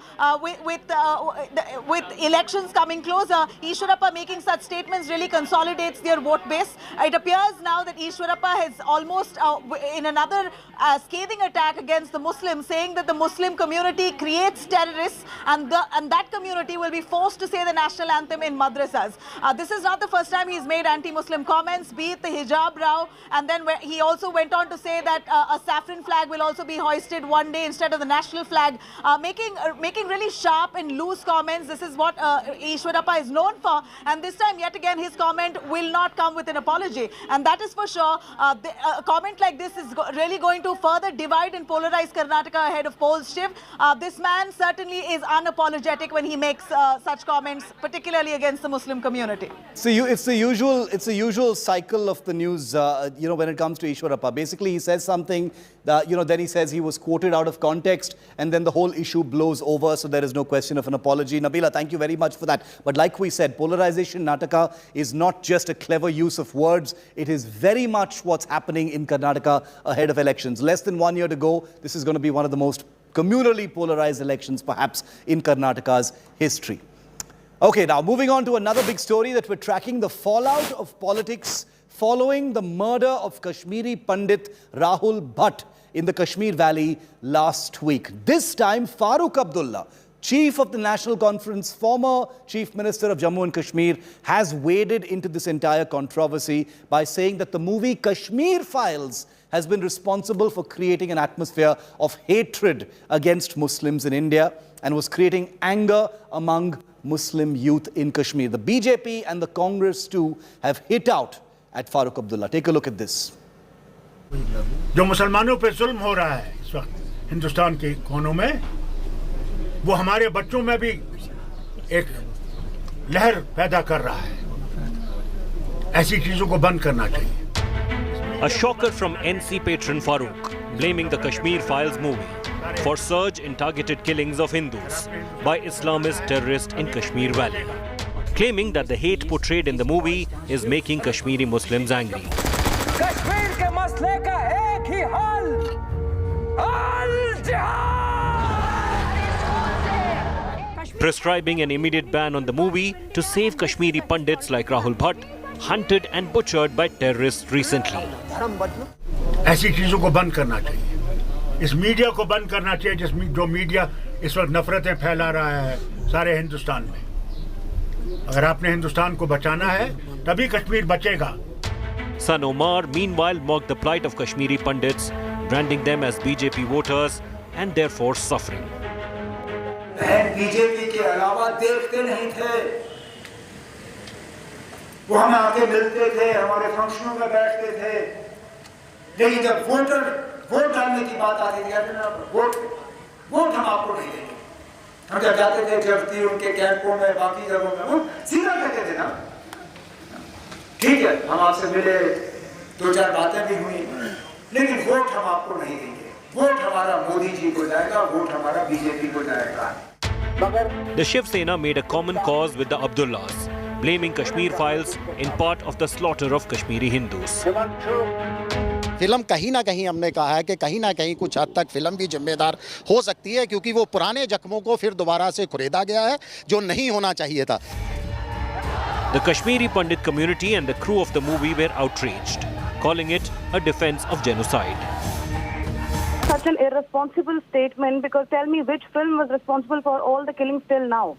with elections coming closer. Ishwarappa making such statements really consolidates affects their vote base. It appears now that Ishwarappa has almost, in another scathing attack against the Muslims, saying that the Muslim community creates terrorists and that community will be forced to say the national anthem in madrasas. This is not the first time he's made anti-Muslim comments, be it the hijab row, and then he also went on to say that a saffron flag will also be hoisted one day instead of the national flag, making really sharp and loose comments. This is what Ishwarappa is known for, and this time yet again his comment will not come with an apology, and that is for sure. A comment like this is really going to further divide and polarize Karnataka ahead of polls. Shiv, this man certainly is unapologetic when he makes such comments, particularly against the Muslim community. So it's the usual cycle of the news, when it comes to Ishwarappa. Basically, he says something, then he says he was quoted out of context, and then the whole issue blows over, so there is no question of an apology. Nabila, thank you very much for that. But like we said, polarization Nataka is not just a clever use of words. It is very much what's happening in Karnataka ahead of elections. Less than 1 year to go. This is going to be one of the most communally polarized elections perhaps in Karnataka's history. Okay, now moving on to another big story that we're tracking, the fallout of politics following the murder of Kashmiri Pandit Rahul Bhatt in the Kashmir Valley last week. This time, Farooq Abdullah, Chief of the National Conference, former Chief Minister of Jammu and Kashmir, has waded into this entire controversy by saying that the movie Kashmir Files has been responsible for creating an atmosphere of hatred against Muslims in India and was creating anger among Muslim youth in Kashmir. The BJP and the Congress too have hit out at Farooq Abdullah. Take a look at this. जो मुसलमानों पे जुल्म हो रहा है इस वक्त हिंदुस्तान के कोनों में, वो हमारे बच्चों में भी एक लहर पैदा कर रहा है. ऐसी चीजों को बंद करना चाहिए. A shocker from NC patron Farooq, blaming the Kashmir Files movie for surge in targeted killings of Hindus by Islamist terrorists in Kashmir Valley, claiming that the hate portrayed in the movie is making Kashmiri Muslims angry. Kashmir के मसले का एक ही हल, prescribing an immediate ban on the movie to save Kashmiri Pandits like Rahul Bhatt, hunted and butchered by terrorists recently. ऐसी चीजों को बंद करना चाहिए. इस मीडिया को बंद करना चाहिए जो मीडिया इस वक्त नफरतें फैला रहा है सारे हिंदुस्तान में. अगर आपने हिंदुस्तान को बचाना है तभी कश्मीर बचेगा. Son Omar meanwhile mocked the plight of Kashmiri Pandits, branding them as BJP voters and therefore suffering. BJP के अलावा देखते नहीं थे, वो हमें आके मिलते थे, हमारे फंक्शनों में बैठते थे, लेकिन जब वोट डालने की बात आती थी, वोट हम आपको नहीं देंगे. हम जब जाते थे जब उनके कैंपों में, बाकी जगहों में, वो सीधा कहते थे ना, ठीक है हम आपसे मिले, दो चार बातें भी हुई, लेकिन वोट हम आपको नहीं देंगे. वोट हमारा मोदी जी को जाएगा, वोट हमारा बीजेपी को जाएगा. The Shiv Sena made a common cause with the Abdullahs, blaming Kashmir Files in part of the slaughter of Kashmiri Hindus. Film कहीं ना कहीं हमने कहा है कि कहीं ना कहीं कुछ हद तक फिल्म भी जिम्मेदार हो सकती है, क्योंकि वो पुराने जख्मों को फिर दोबारा से खुरेदा गया है जो नहीं होना चाहिए था. The Kashmiri Pandit community and the crew of the movie were outraged, calling it a defense of genocide. Such an irresponsible statement, because tell me which film was responsible for all the killings till now?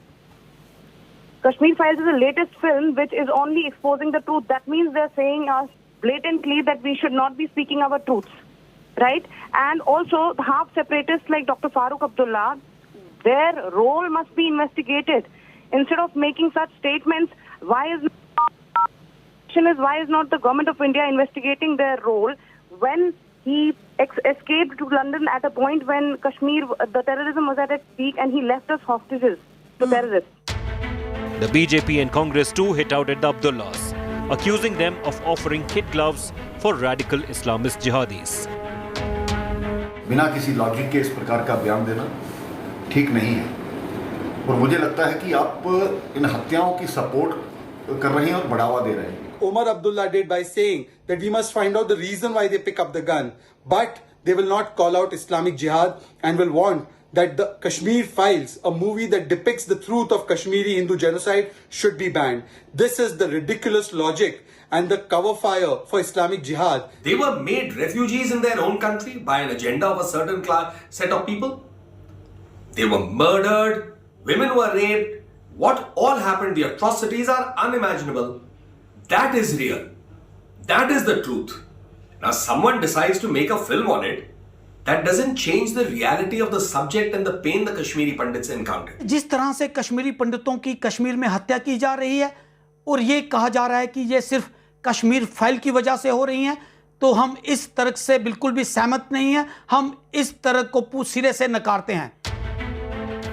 Kashmir Files is the latest film which is only exposing the truth. That means they're saying us blatantly that we should not be speaking our truths, right? And also half separatists like Dr. Farooq Abdullah, their role must be investigated. Instead of making such statements, why is not the government of India investigating their role when he escaped to London at a point when Kashmir, the terrorism was at its peak, and he left us hostages to terrorists. The BJP and Congress too hit out at the Abdullahs, accusing them of offering kid gloves for radical Islamist jihadis. बिना किसी logic के इस प्रकार का बयान देना ठीक नहीं है, और मुझे लगता है कि आप इन हत्याओं की सपोर्ट कर रहे हैं और बढ़ावा दे रहे हैं. Omar Abdullah did by saying that we must find out the reason why they pick up the gun, but they will not call out Islamic Jihad and will want that the Kashmir Files, a movie that depicts the truth of Kashmiri Hindu genocide, should be banned. This is the ridiculous logic and the cover fire for Islamic Jihad. They were made refugees in their own country by an agenda of a certain set of people. They were murdered, women were raped. What all happened, the atrocities are unimaginable. That is real. That is the truth. Now someone decides to make a film on it. That doesn't change the reality of the subject and the pain the Kashmiri Pandits encountered. जिस तरह से कश्मीरी पंडितों की कश्मीर में हत्या की जा रही है और ये कहा जा रहा है कि ये सिर्फ कश्मीर फाइल की वजह से हो रही हैं, तो हम इस तर्क से बिल्कुल भी सहमत नहीं हैं। हम इस तर्क को सिरे से नकारते हैं।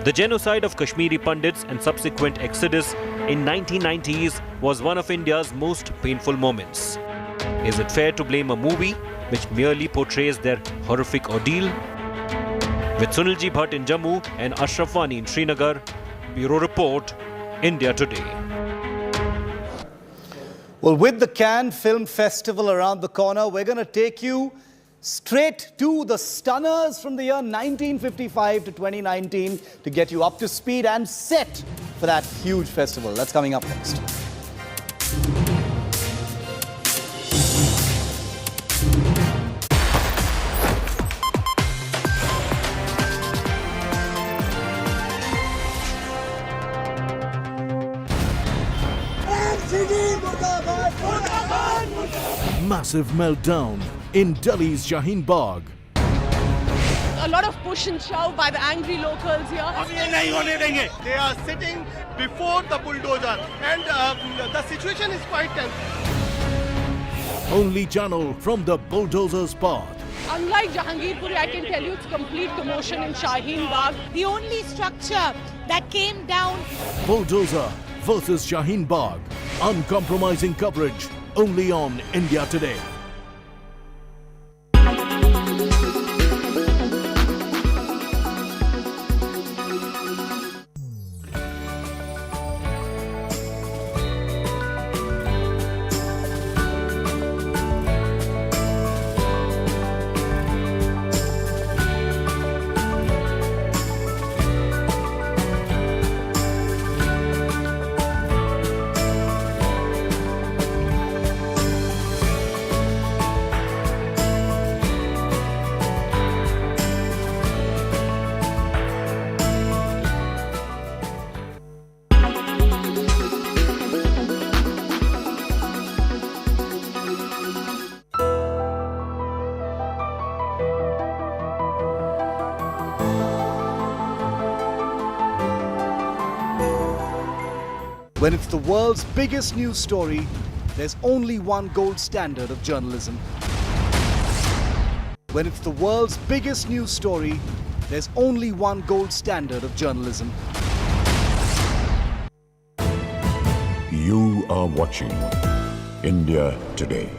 The genocide of Kashmiri Pandits and subsequent exodus in 1990s was one of India's most painful moments. Is it fair to blame a movie which merely portrays their horrific ordeal? With Sunilji Bhatt in Jammu and Ashraf Wani in Srinagar, Bureau Report, India Today. Well, with the Cannes Film Festival around the corner, we're going to take you straight to the stunners from the year 1955 to 2019 to get you up to speed and set for that huge festival. That's coming up next. Massive meltdown in Delhi's Shaheen Bagh. A lot of push and shove by the angry locals here. They are sitting before the bulldozer and the situation is quite tense. Only channel from the bulldozer's path. Unlike Jahangirpur, I can tell you it's complete commotion in Shaheen Bagh. The only structure that came down. Bulldozer versus Shaheen Bagh. Uncompromising coverage only on India Today. When it's the world's biggest news story, there's only one gold standard of journalism. When it's the world's biggest news story, there's only one gold standard of journalism. You are watching India Today.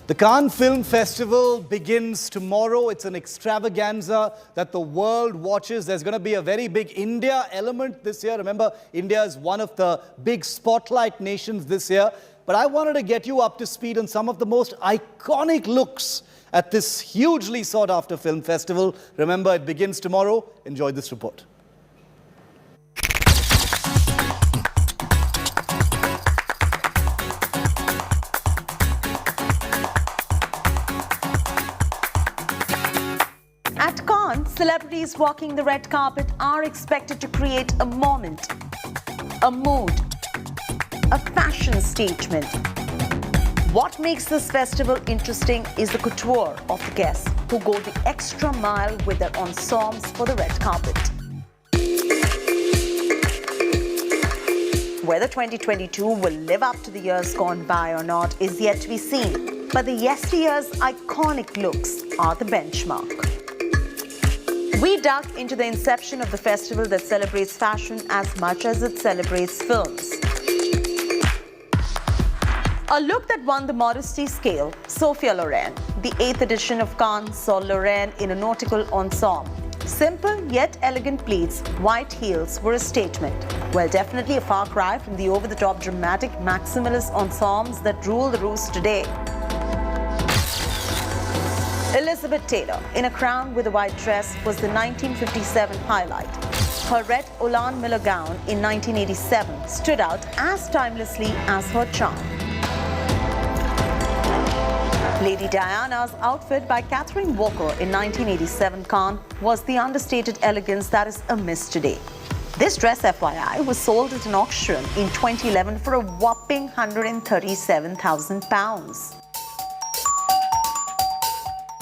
The Cannes Film Festival begins tomorrow. It's an extravaganza that the world watches. There's going to be a very big India element this year. Remember, India is one of the big spotlight nations this year. But I wanted to get you up to speed on some of the most iconic looks at this hugely sought-after film festival. Remember, it begins tomorrow. Enjoy this report. At Cannes, celebrities walking the red carpet are expected to create a moment, a mood, a fashion statement. What makes this festival interesting is the couture of the guests who go the extra mile with their ensembles for the red carpet. Whether 2022 will live up to the years gone by or not is yet to be seen, but the yesteryear's iconic looks are the benchmark. We dug into the inception of the festival that celebrates fashion as much as it celebrates films. A look that won the modesty scale, Sophia Loren. The 8th edition of Cannes saw Loren in a nautical ensemble. Simple yet elegant pleats, white heels were a statement. Well, definitely a far cry from the over-the-top dramatic maximalist ensembles that rule the roost today. Elizabeth Taylor, in a crown with a white dress, was the 1957 highlight. Her red Olan Miller gown in 1987 stood out as timelessly as her charm. Lady Diana's outfit by Catherine Walker in 1987 was the understated elegance that is amiss today. This dress, FYI, was sold at an auction in 2011 for a whopping £137,000.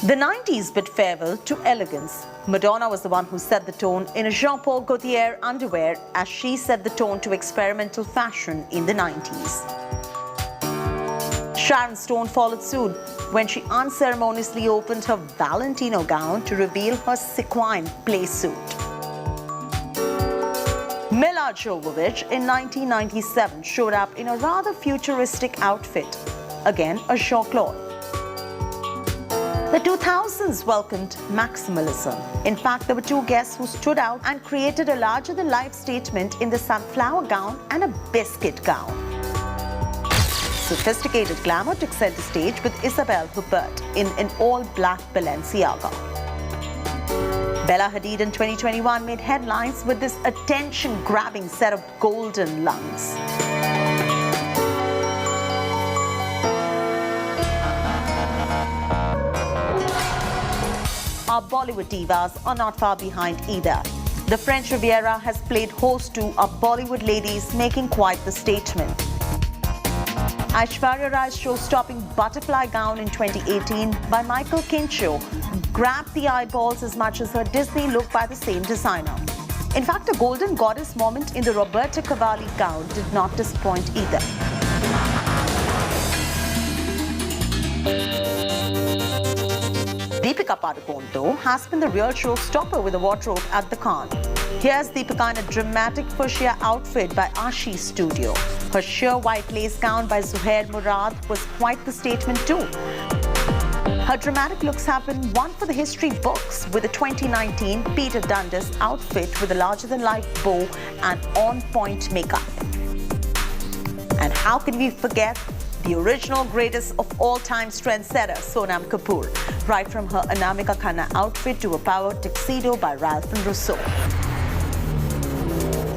The 90s bid farewell to elegance. Madonna was the one who set the tone in a Jean-Paul Gaultier underwear as she set the tone to experimental fashion in the 90s. Sharon Stone followed suit when she unceremoniously opened her Valentino gown to reveal her sequin play suit. Mila Jovovich in 1997 showed up in a rather futuristic outfit, again a Jean-Claude. The 2000s welcomed maximalism. In fact, there were two guests who stood out and created a larger-than-life statement in the sunflower gown and a biscuit gown. Sophisticated glamour took center stage with Isabelle Huppert in an all-black Balenciaga. Bella Hadid in 2021 made headlines with this attention-grabbing set of golden lungs. Our Bollywood divas are not far behind either. The French Riviera has played host to our Bollywood ladies, making quite the statement. Aishwarya Rai's show-stopping butterfly gown in 2018 by Michael Kincho grabbed the eyeballs as much as her Disney look by the same designer. In fact, a golden goddess moment in the Roberta Cavalli gown did not disappoint either. Deepika Padukone, though, has been the real showstopper with a wardrobe at the Cannes. Here's Deepika in a dramatic fuchsia outfit by Ashi's studio. Her sheer white lace gown by Zuhair Murad was quite the statement too. Her dramatic looks have been one for the history books with the 2019 Peter Dundas outfit with a larger-than-life bow and on-point makeup. And how can we forget the original greatest of all-time trendsetter, Sonam Kapoor, right from her Anamika Khanna outfit to a power tuxedo by Ralph and Russo.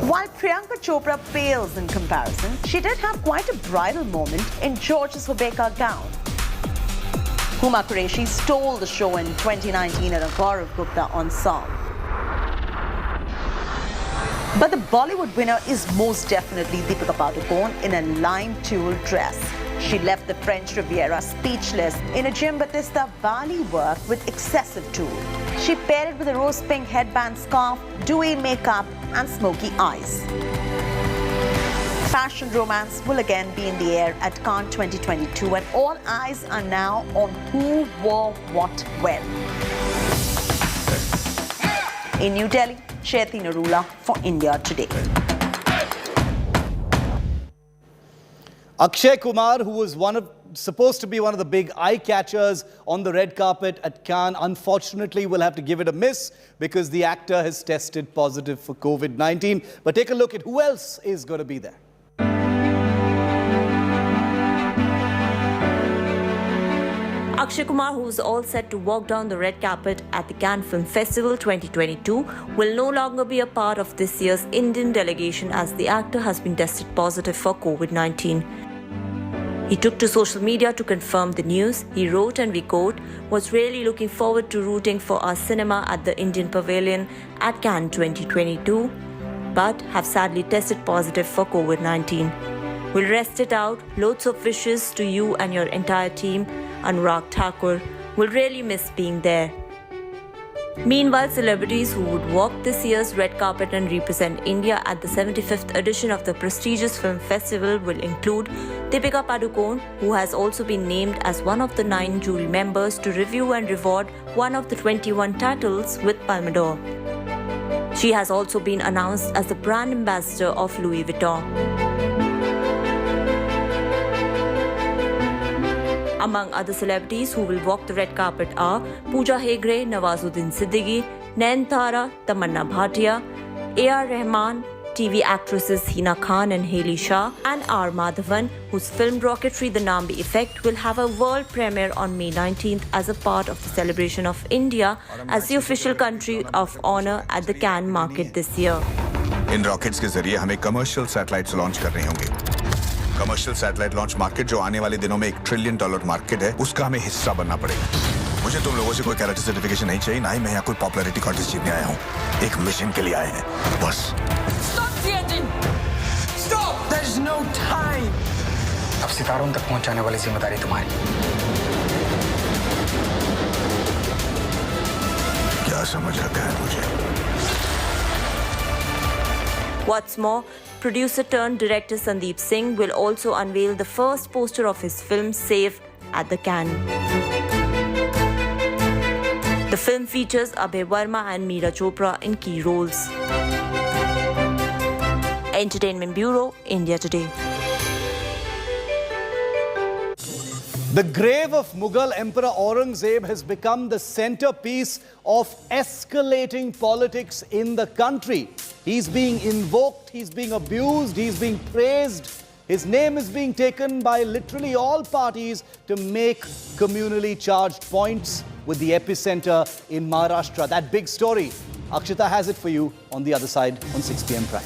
While Priyanka Chopra pales in comparison, she did have quite a bridal moment in George's Hobeka gown. Huma Qureshi stole the show in 2019 at a Gaurav Gupta ensemble. But the Bollywood winner is most definitely Deepika Padukone in a lime tulle dress. She left the French Riviera speechless in a Giambattista Valli work with excessive tulle. She paired it with a rose pink headband scarf, dewy makeup and smoky eyes. Fashion romance will again be in the air at Cannes 2022 and all eyes are now on who wore what when. In New Delhi, Chaiti Narula for India Today. Akshay Kumar, who was supposed to be one of the big eye catchers on the red carpet at Cannes, unfortunately will have to give it a miss because the actor has tested positive for COVID-19. But take a look at who else is going to be there. Akshay Kumar, who was all set to walk down the red carpet at the Cannes Film Festival 2022, will no longer be a part of this year's Indian delegation as the actor has been tested positive for COVID-19. He took to social media to confirm the news. He wrote, and we quote, "Was really looking forward to rooting for our cinema at the Indian Pavilion at Cannes 2022, but have sadly tested positive for COVID-19. We'll rest it out. Loads of wishes to you and your entire team. Anurag Thakur. Will really miss being there." Meanwhile, celebrities who would walk this year's red carpet and represent India at the 75th edition of the prestigious film festival will include Deepika Padukone, who has also been named as one of the 9 jury members to review and reward one of the 21 titles with Palme d'Or. She has also been announced as the brand ambassador of Louis Vuitton. Among other celebrities who will walk the red carpet are Pooja Hegde, Nawazuddin Siddiqui, Nayanthara, Tamanna Bhatia, A.R. Rahman, TV actresses Hina Khan and Hailey Shah, and R. Madhavan, whose film Rocketry The Nambi Effect will have a world premiere on May 19th as a part of the celebration of India as the official country of honor at the Cannes market this year. In rockets के जरिए हमें commercial satellites launch करने होंगे। Commercial satellite launch market जो आने वाले दिनों में $1 ट्रिलियन मार्केट है, उसका हमें हिस्सा बनना पड़ेगा। मुझे तुम लोगों से कोई कैरेक्टर सर्टिफिकेशन नहीं चाहिए, ना ही मैं यहाँ कोई पॉपुलैरिटी कॉन्टेस्ट जीतने आया हूँ। एक मिशन के लिए आए हैं, बस। Stop the engine! Stop! There's no time! अब सितारों तक पहुंचाने वाली जिम्मेदारी तुम्हारी। क्या समझ रखा है मुझे? What's more, producer-turned-director Sandeep Singh will also unveil the first poster of his film Safe at the Cannes. The film features Abhay Verma and Meera Chopra in key roles. Entertainment Bureau, India Today. The grave of Mughal Emperor Aurangzeb has become the centerpiece of escalating politics in the country. He's being invoked, he's being abused, he's being praised. His name is being taken by literally all parties to make communally charged points, with the epicenter in Maharashtra. That big story. Akshita has it for you on the other side on 6 p.m. Prime.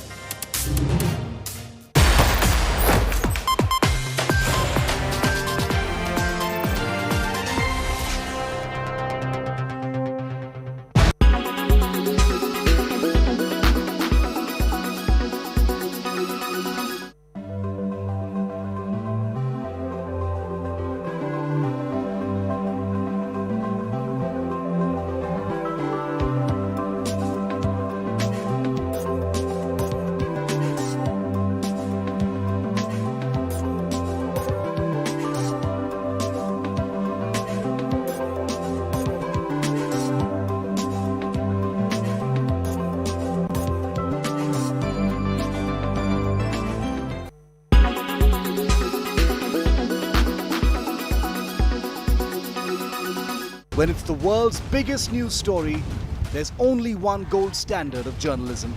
When it's the world's biggest news story, there's only one gold standard of journalism.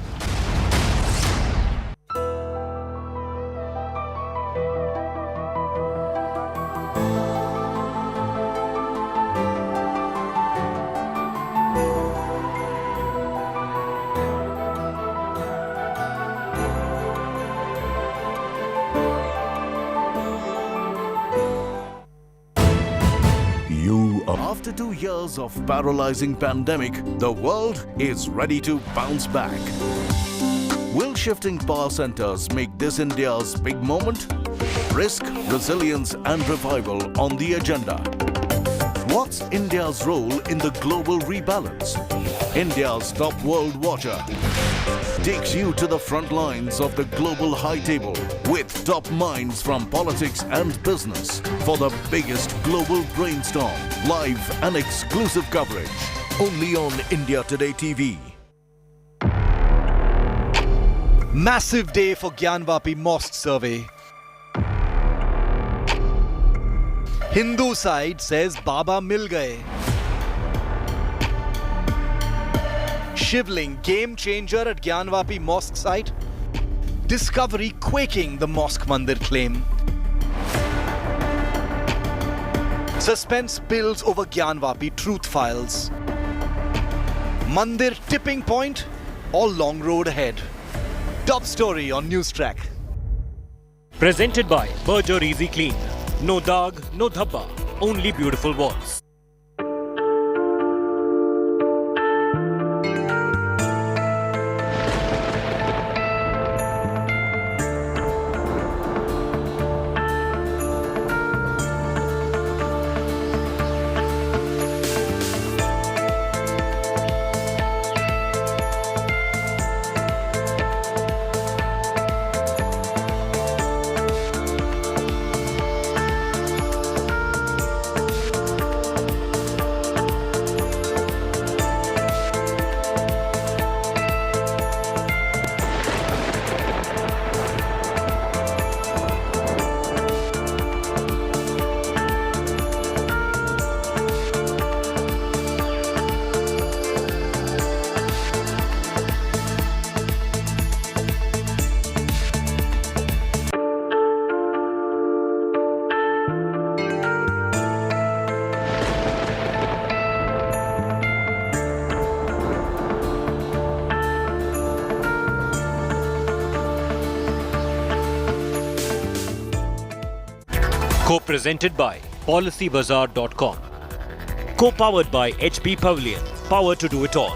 After 2 years of paralyzing pandemic, the world is ready to bounce back. Will shifting power centers make this India's big moment? Risk, resilience and revival on the agenda. What's India's role in the global rebalance? India's top world watcher takes you to the front lines of the global high table with top minds from politics and business for the biggest global brainstorm, live and exclusive coverage only on India Today TV. Massive day for Gyanvapi Mosque survey. Hindu side says Baba mil gaye. Shivling, game changer at Gyanvapi Mosque site. Discovery quaking the Mosque Mandir claim. Suspense builds over Gyanvapi truth files. Mandir tipping point or long road ahead. Top story on News Track. Presented by Berger Easy Clean. No dag, no dhabba, only beautiful walls. Co-presented by PolicyBazaar.com. Co-powered by HP Pavilion. Power to do it all.